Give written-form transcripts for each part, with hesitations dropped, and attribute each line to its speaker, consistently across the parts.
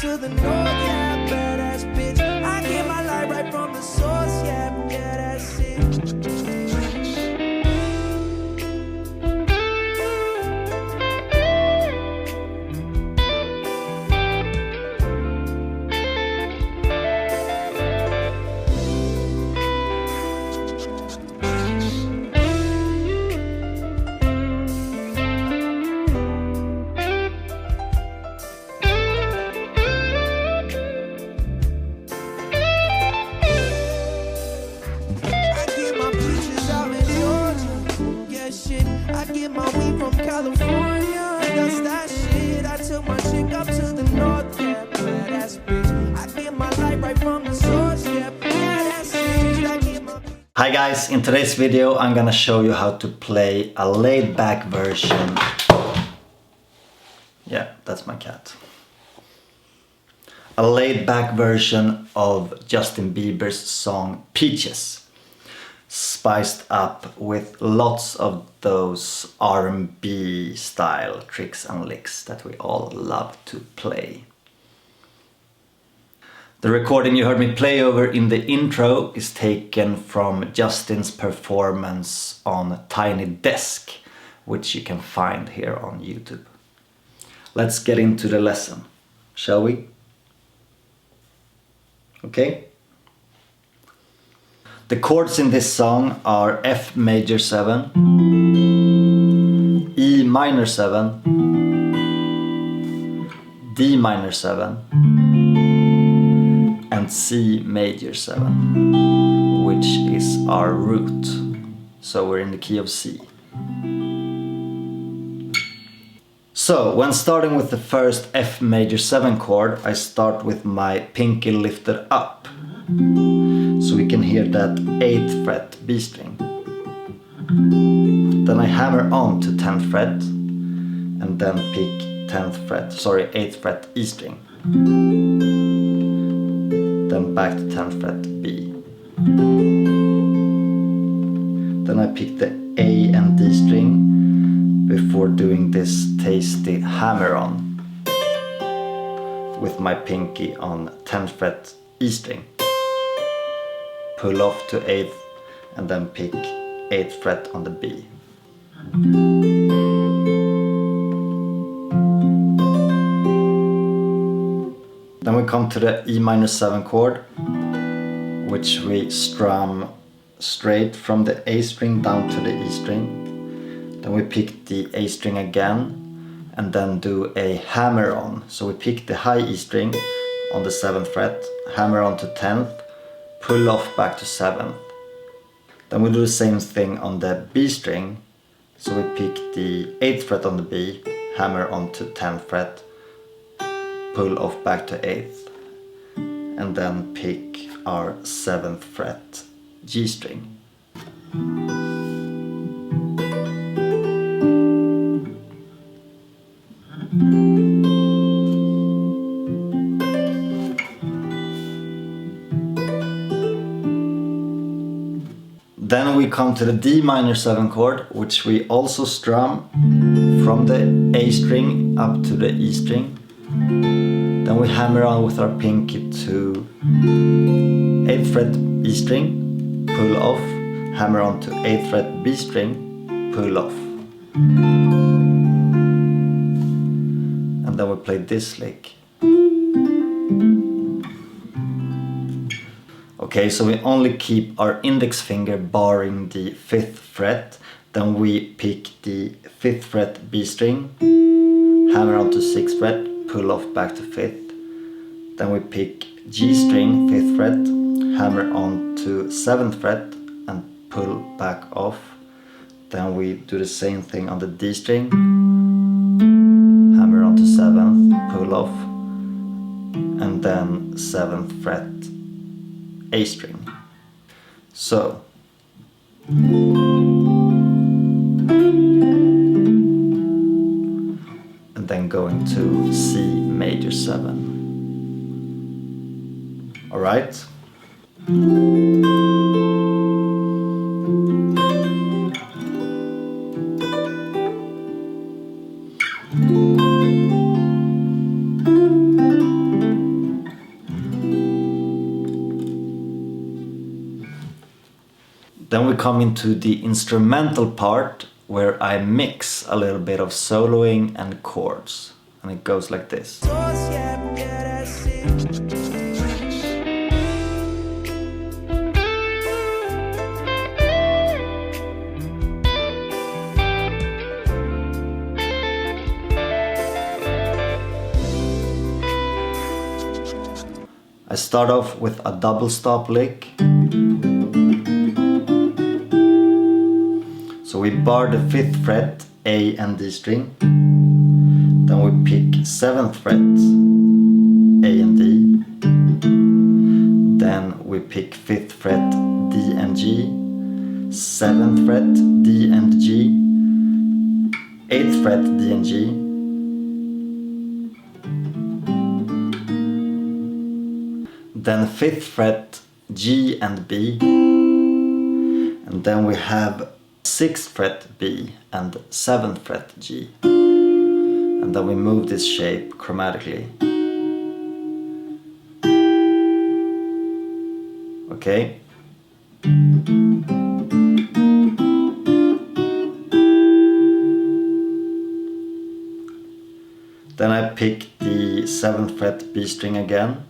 Speaker 1: to the north, yeah, badass bitch. I get my light right from the source, yeah, that's it.
Speaker 2: Hi guys, in today's video I'm gonna show you how to play a laid back version. Yeah, that's my cat. A laid back version of Justin Bieber's song Peaches, spiced up with lots of those R&B style tricks and licks that we all love to play. The recording you heard me play over in the intro is taken from Justin's performance on Tiny Desk, which you can find here on YouTube. Let's get into the lesson, shall we? Okay. The chords in this song are F major 7, E minor 7, D minor 7, and C major 7, which is our root. So we're in the key of C. So when starting with the first F major 7 chord, I start with my pinky lifted up, so we can hear that 8th fret B string. Then I hammer on to 10th fret and then pick 8th fret E string. Then back to 10th fret B. Then I pick the A and D string before doing this tasty hammer on with my pinky on 10th fret E string. Pull off to 8th and then pick 8th fret on the B. Then we come to the E minor 7 chord, which we strum straight from the A string down to the E string. Then we pick the A string again and then do a hammer on. So we pick the high E string on the 7th fret, hammer on to 10th, pull off back to 7th. Then we do the same thing on the B string. So we pick the 8th fret on the B, hammer on to 10th fret, pull off back to 8th, and then pick our 7th fret G string. Then we come to the D minor 7 chord, which we also strum from the A string up to the E string. Then we hammer on with our pinky to 8th fret E string, pull off, hammer on to 8th fret B string, pull off. And then we play this lick. Okay, so we only keep our index finger barring the 5th fret. Then we pick the 5th fret B string, hammer on to 6th fret, pull off back to 5th. Then we pick G string, 5th fret, hammer on to 7th fret and pull back off. Then we do the same thing on the D string, hammer on to 7th, pull off, and then 7th fret A string. So and then going to C major 7. All right. Then we come into the instrumental part where I mix a little bit of soloing and chords. And it goes like this. I start off with a double stop lick. So we bar the 5th fret, A and D string. Then we pick 7th fret, A and D. Then we pick 5th fret, D and G. 7th fret, D and G. 8th fret, D and G. Then 5th fret, G and B. And then we have 6th fret B and 7th fret G. And then we move this shape chromatically. Okay. Then I pick the 7th fret B string again.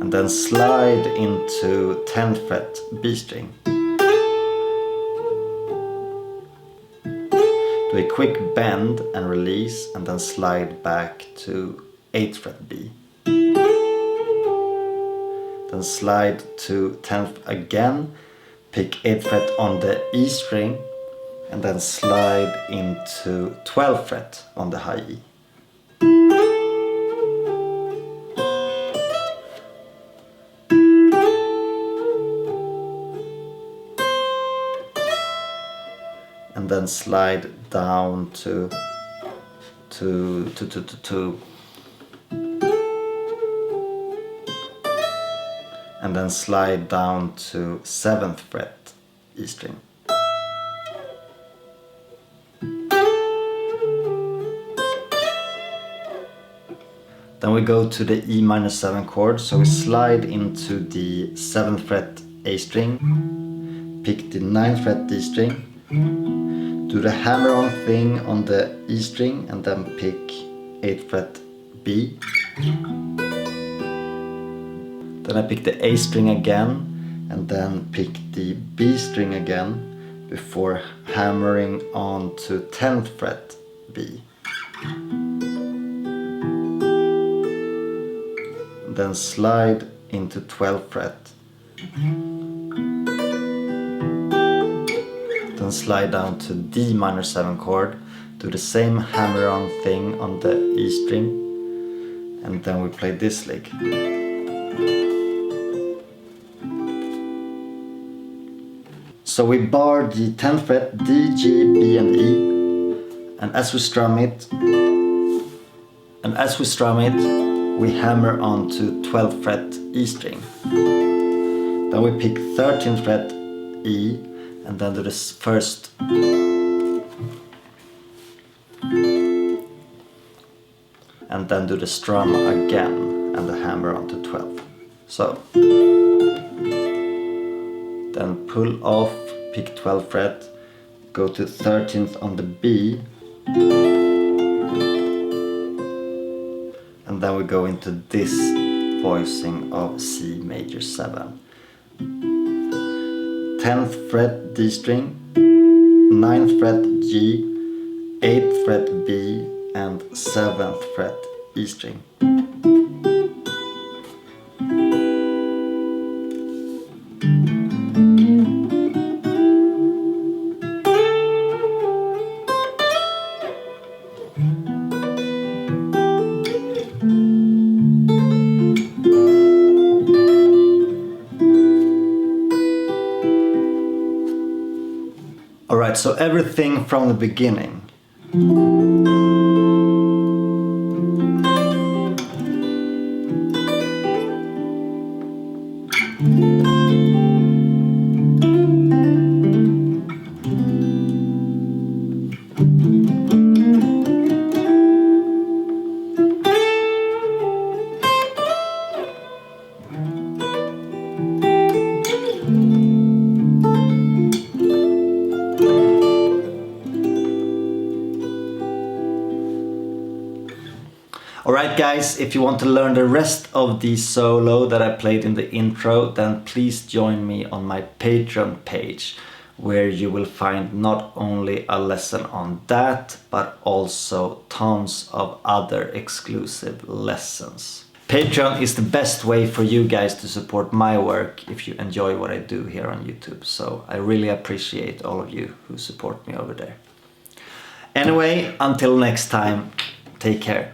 Speaker 2: And then slide into 10th fret B string. Do a quick bend and release, and then slide back to 8th fret B. Then slide to 10th again, pick 8th fret on the E string, and then slide into 12th fret on the high E. And then slide down to and then slide down to 7th fret E string. Then we go to the E-7 chord, so we slide into the 7th fret A string, pick the 9th fret D string, do the hammer-on thing on the E string, and then pick 8th fret B. Then I pick the A string again, and then pick the B string again before hammering on to 10th fret B. Then slide into 12th fret. Then slide down to D-7 chord, do the same hammer-on thing on the E string, and then we play this lick. So we bar the 10th fret D, G, B and E, and as we strum it, we hammer on to 12th fret E string. Then we pick 13th fret E, and then do this first. And then do the strum again and the hammer onto 12th. So then pull off, pick 12th fret, go to 13th on the B, and then we go into this voicing of C major 7. 10th fret D string, 9th fret G, 8th fret B, and 7th fret E string. Alright, so everything from the beginning. guys, if you want to learn the rest of the solo that I played in the intro, then please join me on my Patreon page, where you will find not only a lesson on that, but also tons of other exclusive lessons. Patreon is the best way for you guys to support my work if you enjoy what I do here on YouTube. So I really appreciate all of you who support me over there. Anyway, until next time, take care.